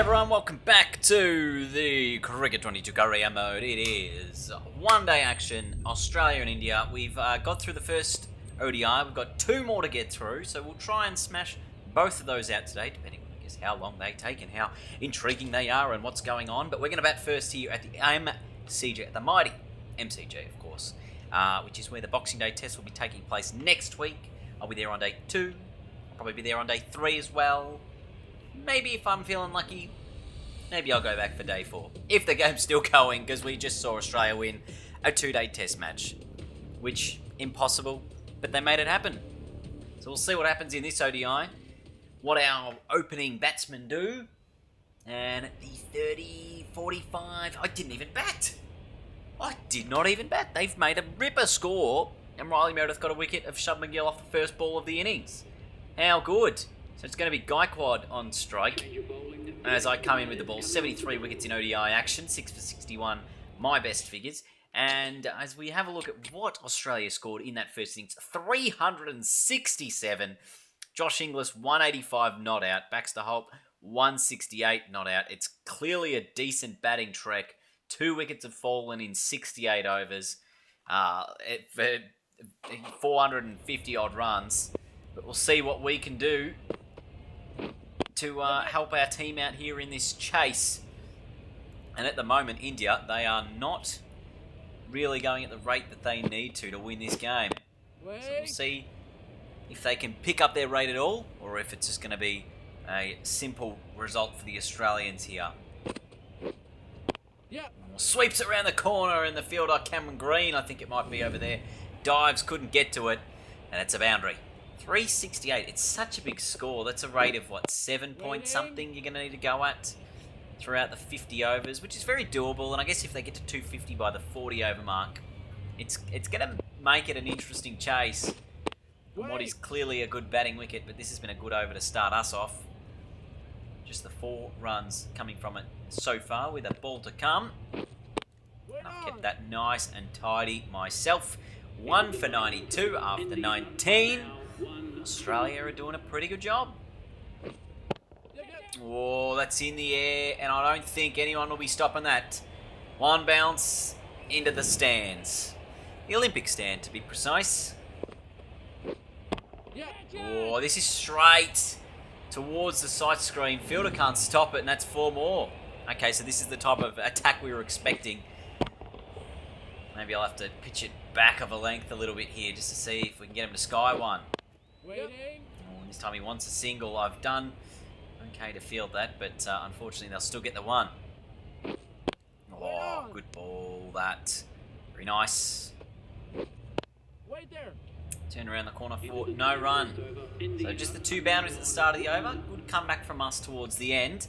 everyone, welcome back to the Cricket 22 career mode. It is one-day action, Australia and India. We've got through the first ODI, we've got two more to get through, so we'll try and smash both of those out today, depending on, I guess, how long they take and how intriguing they are and what's going on. But we're going to bat first here at the MCG, the mighty MCG, of course, which is where the Boxing Day test will be taking place next week. I'll be there on day 2, I'll probably be there on day 3 as well. Maybe if I'm feeling lucky, maybe I'll go back for day 4. If the game's still going, because we just saw Australia win a 2-day test match. Which, impossible, but they made it happen. So we'll see what happens in this ODI. What our opening batsmen do. And at the 30, 45, I didn't even bat. I did not even bat. They've made a ripper score. And Riley Meredith got a wicket of Shub McGill off the first ball of the innings. How good. So it's going to be Gaikwad on strike as I come in with the ball. 73 wickets in ODI action, 6 for 61, my best figures. And as we have a look at what Australia scored in that first innings, 367. Josh Inglis, 185 not out. Baxter Holt, 168 not out. It's clearly a decent batting trek. 2 wickets have fallen in 68 overs. 450 odd runs. But we'll see what we can do to help our team out here in this chase. And at the moment, India, they are not really going at the rate that they need to win this game. So we'll see if they can pick up their rate at all, or if it's just going to be a simple result for the Australians here. Sweeps around the corner in the fielder, Cameron Green, I think it might be over there. Dives, couldn't get to it, and it's a boundary. 368, it's such a big score. That's a rate of, what, 7 point something you're going to need to go at throughout the 50 overs, which is very doable. And I guess if they get to 250 by the 40 over mark, it's going to make it an interesting chase on what is clearly a good batting wicket. But this has been a good over to start us off. Just the 4 runs coming from it so far with a ball to come. And I've kept that nice and tidy myself. 1 for 92 after 19. Australia are doing a pretty good job. Oh, that's in the air, and I don't think anyone will be stopping that. One bounce into the stands. The Olympic stand, to be precise. Oh, this is straight towards the sight screen. Fielder can't stop it, and that's 4 more. Okay, so this is the type of attack we were expecting. Maybe I'll have to pitch it back of a length a little bit here just to see if we can get him to sky one. Oh, this time he wants a single. I've done okay to field that, but unfortunately they'll still get the 1. Oh, good ball that. Very nice. Turn around the corner for no run. So just the 2 boundaries at the start of the over. Good comeback from us towards the end.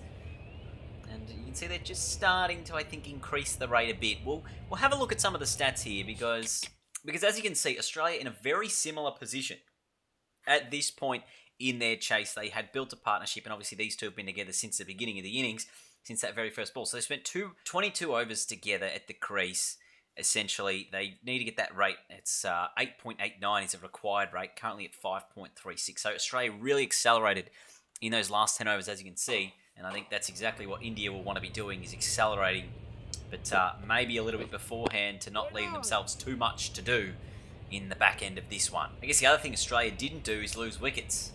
And you can see they're just starting to, I think, increase the rate a bit. We'll have a look at some of the stats here because as you can see, Australia in a very similar position. At this point in their chase, they had built a partnership, and obviously these two have been together since the beginning of the innings, since that very first ball. So they spent 22 overs together at the crease. Essentially, they need to get that rate. It's 8.89 is a required rate, currently at 5.36. So Australia really accelerated in those last 10 overs, as you can see, and I think that's exactly what India will want to be doing, is accelerating, but maybe a little bit beforehand to not leave themselves too much to do in the back end of this one. I guess the other thing Australia didn't do is lose wickets.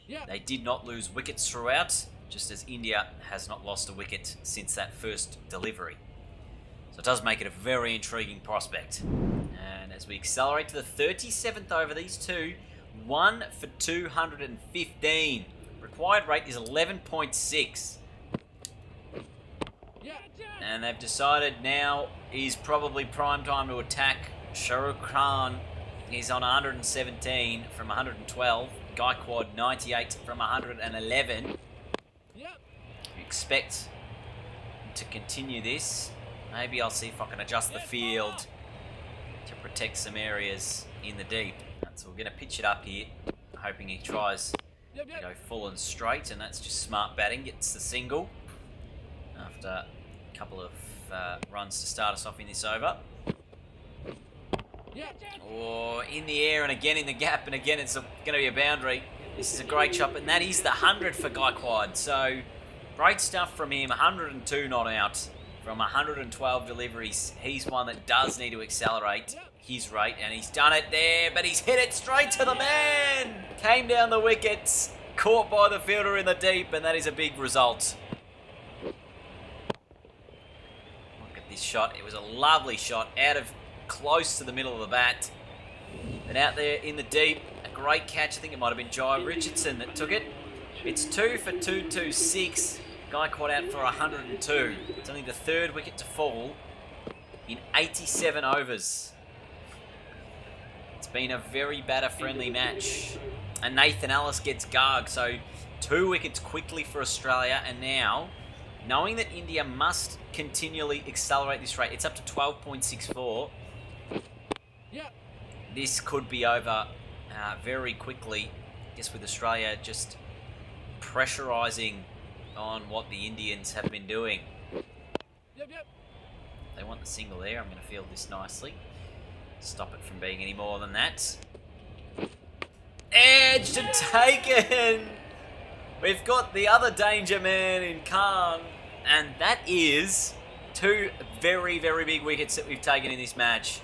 They did not lose wickets throughout, just as India has not lost a wicket since that first delivery. So it does make it a very intriguing prospect. And as we accelerate to the 37th over, these two, 1 for 215. Required rate is 11.6. And they've decided now is probably prime time to attack. Shahrukh Khan is on 117 from 112. Gaikwad 98 from 111. You expect to continue this. Maybe I'll see if I can adjust the field to protect some areas in the deep. So we're going to pitch it up here, hoping he tries to go full and straight, and that's just smart batting. Gets the single after a couple of runs to start us off in this over. Or in the air and again in the gap, and again it's going to be a boundary. This is a great shot, and that is the 100 for Gaikwad. So, great stuff from him. 102 not out from 112 deliveries. He's one that does need to accelerate his rate, and he's done it there, but he's hit it straight to the man. Came down the wickets, caught by the fielder in the deep, and that is a big result. Look at this shot. It was a lovely shot out of close to the middle of the bat. And out there in the deep, a great catch. I think it might have been Jai Richardson that took it. It's 2 for 226. Gaikwad out for 102. It's only the third wicket to fall in 87 overs. It's been a very batter-friendly match. And Nathan Ellis gets Garg, so 2 wickets quickly for Australia. And now, knowing that India must continually accelerate this rate, it's up to 12.64. This could be over very quickly. I guess with Australia just pressurising on what the Indians have been doing. They want the single there. I'm going to field this nicely. Stop it from being any more than that. Edged and taken! We've got the other danger man in Khan. And that is 2 very, very big wickets that we've taken in this match.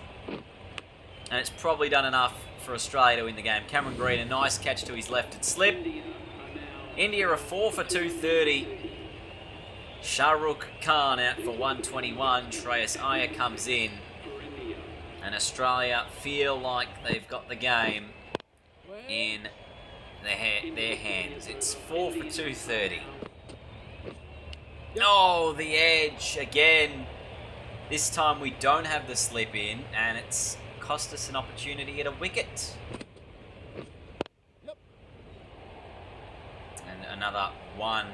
And it's probably done enough for Australia to win the game. Cameron Green, a nice catch to his left and slip. India are 4 for 230. Shahrukh Khan out for 121. Shreyas Iyer comes in. And Australia feel like they've got the game in their hands. It's 4 for 230. Oh, the edge again. This time we don't have the slip in, and it's cost us an opportunity at a wicket. And another 1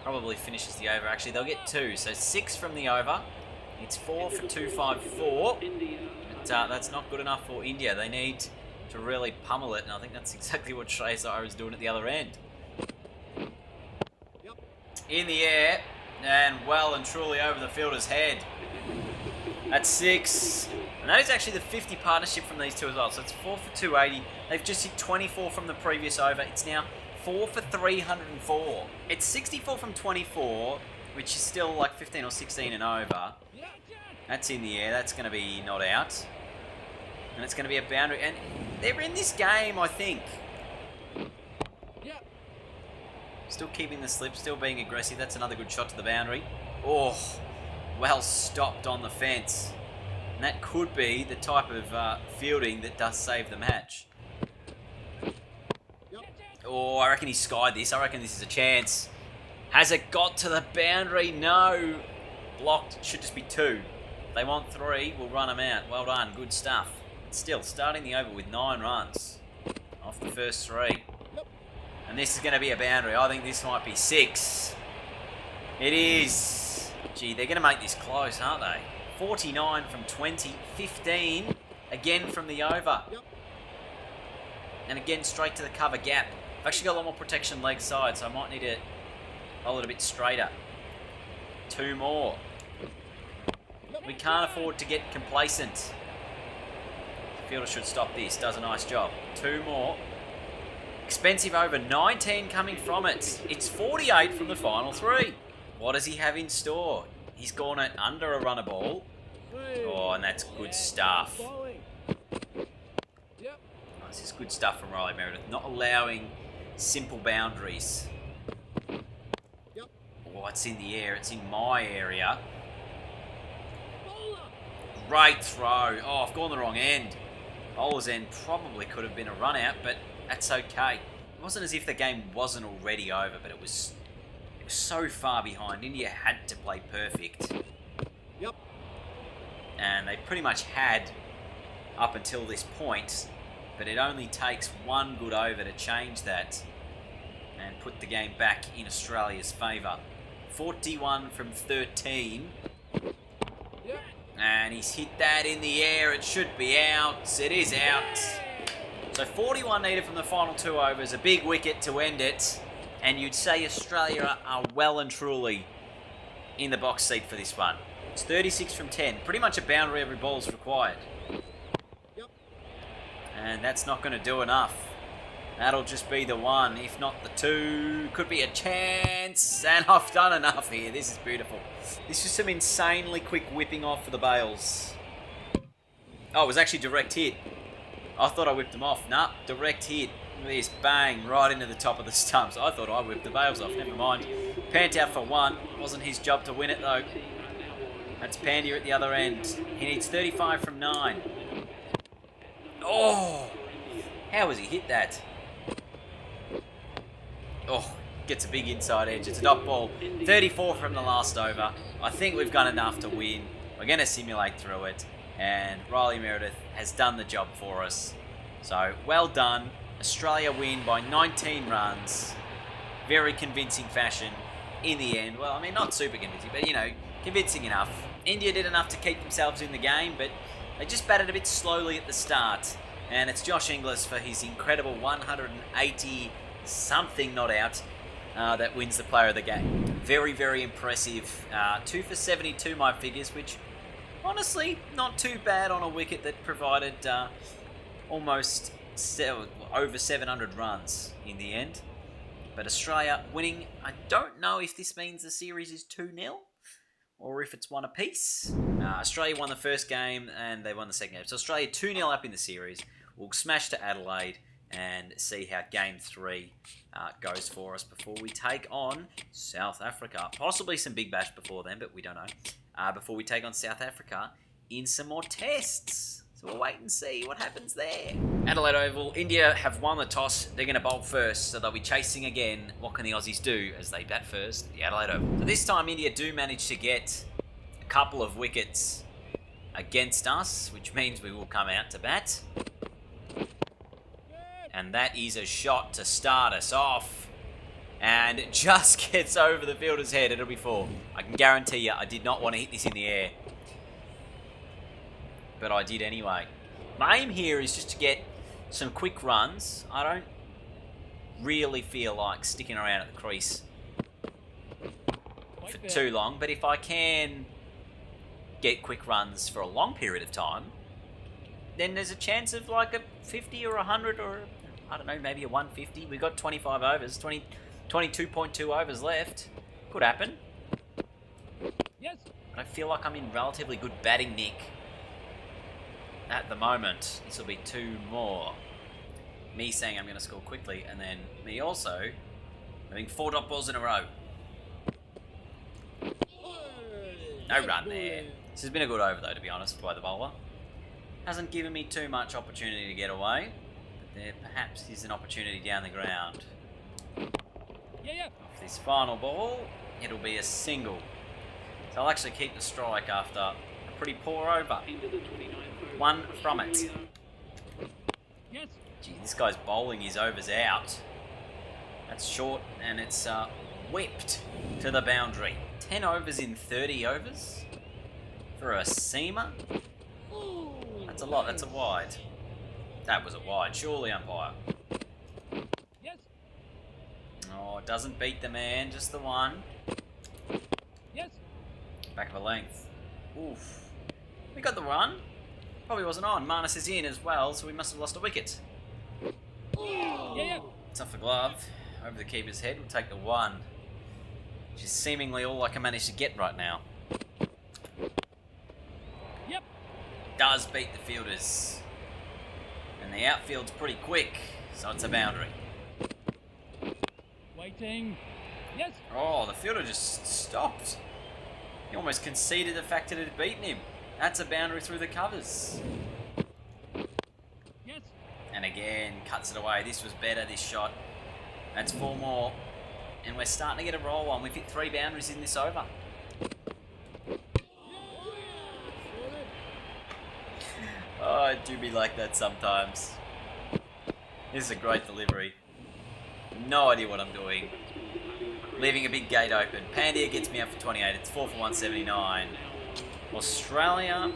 probably finishes the over. Actually, they'll get 2, so 6 from the over. It's 4 for 254. But that's not good enough for India. They need to really pummel it, and I think that's exactly what Shreyas Iyer is doing at the other end. In the air, and well and truly over the fielder's head. That's 6. And that is actually the 50 partnership from these two as well. So it's 4 for 280. They've just hit 24 from the previous over. It's now 4 for 304. It's 64 from 24, which is still like 15 or 16 and over. That's in the air. That's going to be not out. And it's going to be a boundary. And they're in this game, I think. Still keeping the slip, still being aggressive. That's another good shot to the boundary. Oh, well stopped on the fence. And that could be the type of fielding that does save the match. Oh, I reckon he skied this. I reckon this is a chance. Has it got to the boundary? No. Blocked. It should just be 2. If they want 3, we'll run them out. Well done. Good stuff. Still, starting the over with 9 runs off the first 3. And this is going to be a boundary. I think this might be 6. It is. Gee, they're going to make this close, aren't they? 49 from 20. 15 again from the over. And again, straight to the cover gap. I've actually got a lot more protection leg side, so I might need to hold it a bit straighter. 2 more. We can't afford to get complacent. The fielder should stop this. Does a nice job. 2 more. Expensive over. 19 coming from it. It's 48 from the final 3. What does he have in store? He's gone it under a runner ball. Oh, and that's good stuff. This is good stuff from Riley Meredith. Not allowing simple boundaries. Oh, it's in the air. It's in my area. Great throw. Oh, I've gone the wrong end. Bowler's end probably could have been a run out, but that's okay. It wasn't as if the game wasn't already over, but it was so far behind. India had to play perfect. And they pretty much had up until this point, but it only takes 1 good over to change that and put the game back in Australia's favour. 41 from 13. And he's hit that in the air. It should be out. It is out. So 41 needed from the final 2 overs. A big wicket to end it. And you'd say Australia are well and truly in the box seat for this one. It's 36 from 10. Pretty much a boundary every ball is required. And that's not going to do enough. That'll just be the one, if not the two. Could be a chance. And I've done enough here. This is beautiful. This is some insanely quick whipping off for the Bales. Oh, it was actually direct hit. I thought I whipped them off. Nah, direct hit. This bang right into the top of the stumps. I thought I whipped the Bales off. Never mind. Pant out for one. Wasn't his job to win it though. That's Pandia at the other end. He needs 35 from 9. Oh! How has he hit that? Oh, gets a big inside edge. It's a dot ball. 34 from the last over. I think we've got enough to win. We're going to simulate through it. And Riley Meredith has done the job for us. So, well done. Australia win by 19 runs. Very convincing fashion in the end. Well, I mean, not super convincing, but, you know, convincing enough. India did enough to keep themselves in the game, but they just batted a bit slowly at the start. And it's Josh Inglis for his incredible 180-something not out that wins the player of the game. Very, very impressive. 2 for 72, my figures, which honestly, not too bad on a wicket that provided almost over 700 runs in the end. But Australia winning, I don't know if this means the series is 2-0 or if it's one apiece. Australia won the first game and they won the second game. So Australia 2-0 up in the series. We'll smash to Adelaide and see how Game 3 goes for us before we take on South Africa. Possibly some Big Bash before then, but we don't know. Before we take on South Africa in some more tests. So we'll wait and see what happens there. Adelaide Oval, India have won the toss. They're going to bowl first, so they'll be chasing again. What can the Aussies do as they bat first at the Adelaide Oval? So this time India do manage to get a couple of wickets against us, which means we will come out to bat. And that is a shot to start us off. And it just gets over the fielder's head. It'll be 4. I can guarantee you I did not want to hit this in the air. But I did anyway. My aim here is just to get some quick runs. I don't really feel like sticking around at the crease for too long. But if I can get quick runs for a long period of time, then there's a chance of like a 50 or 100 or, I don't know, maybe a 150. We've got 25 overs, 22.2 overs left. Could happen. Yes. I feel like I'm in relatively good batting nick at the moment. This will be 2 more. Me saying I'm going to score quickly, and then me also having 4 dot balls in a row. No run there. This has been a good over though, to be honest, by the bowler. Hasn't given me too much opportunity to get away, but there perhaps is an opportunity down the ground. Off this final ball, it'll be a single. So I'll actually keep the strike after a pretty poor over. 1 from it. Gee, this guy's bowling his overs out. That's short, and it's whipped to the boundary. 10 overs in 30 overs for a seamer. That's a lot. That's a wide. That was a wide. Surely, umpire. Oh, it doesn't beat the man, just the one. Back of a length. Oof. We got the one. Probably wasn't on. Marnus is in as well, so we must have lost a wicket. It's off the glove. Over the keeper's head. We'll take the 1. Which is seemingly all I can manage to get right now. Does beat the fielders. And the outfield's pretty quick, so it's a boundary. Waiting. Yes. Oh, the fielder just stopped. He almost conceded the fact that it had beaten him. That's a boundary through the covers. Yes. And again, cuts it away. This was better, this shot. That's 4 more. And we're starting to get a roll on. We've hit 3 boundaries in this over. Oh, I do be like that sometimes. This is a great delivery. No idea what I'm doing. Leaving a big gate open. Pandya gets me up for 28. It's 4 for 179. Australia,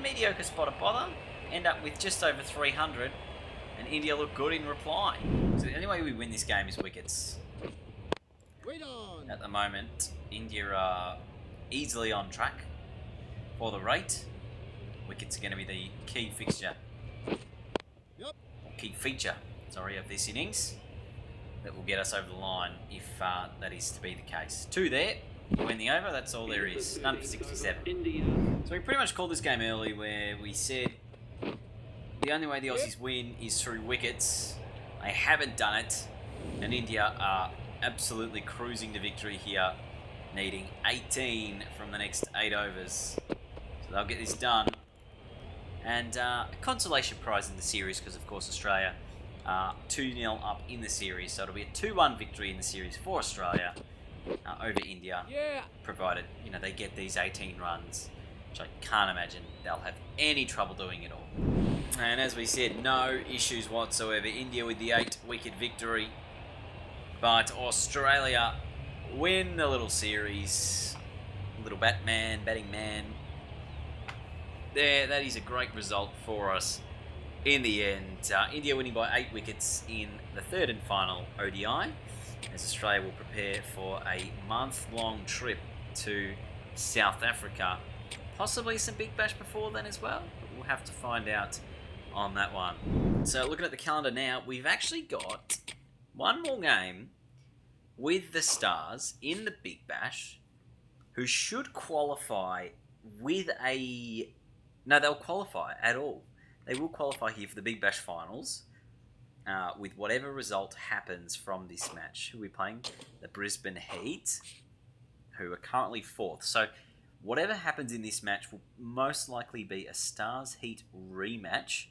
mediocre spot of bother. End up with just over 300. And India look good in reply. So the only way we win this game is wickets. At the moment, India are easily on track for the rate. Wickets are going to be the key fixture. Or key feature of this innings that will get us over the line if that is to be the case. 2 there, win the over, that's all there is. None for 67. So we pretty much called this game early where we said the only way the Aussies win is through wickets. They haven't done it, and India are absolutely cruising to victory here, needing 18 from the next 8 overs. So they'll get this done. And a consolation prize in the series because, of course, Australia 2-0 up in the series. So it'll be a 2-1 victory in the series for Australia over India, provided they get these 18 runs, which I can't imagine they'll have any trouble doing at all. And as we said, no issues whatsoever. India with the 8-wicket victory, but Australia win the little series. Little batting man. There, that is a great result for us in the end. India winning by 8 wickets in the third and final ODI, as Australia will prepare for a month-long trip to South Africa. Possibly some Big Bash before then as well, but we'll have to find out on that one. So looking at the calendar now, we've actually got one more game with the Stars in the Big Bash, who should qualify with a... No, they'll qualify at all. They will qualify here for the Big Bash finals with whatever result happens from this match. Who are we playing? The Brisbane Heat, who are currently 4th. So whatever happens in this match will most likely be a Stars Heat rematch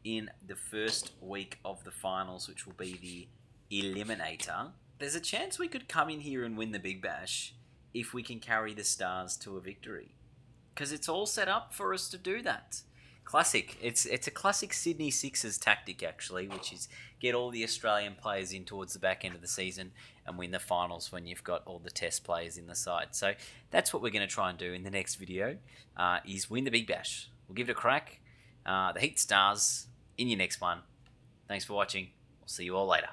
in the first week of the finals, which will be the Eliminator. There's a chance we could come in here and win the Big Bash if we can carry the Stars to a victory, because it's all set up for us to do that. Classic. It's a classic Sydney Sixers tactic, actually, which is get all the Australian players in towards the back end of the season and win the finals when you've got all the test players in the side. So that's what we're going to try and do in the next video, is win the Big Bash. We'll give it a crack. The Heat Stars in your next one. Thanks for watching. We'll see you all later.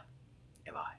Goodbye.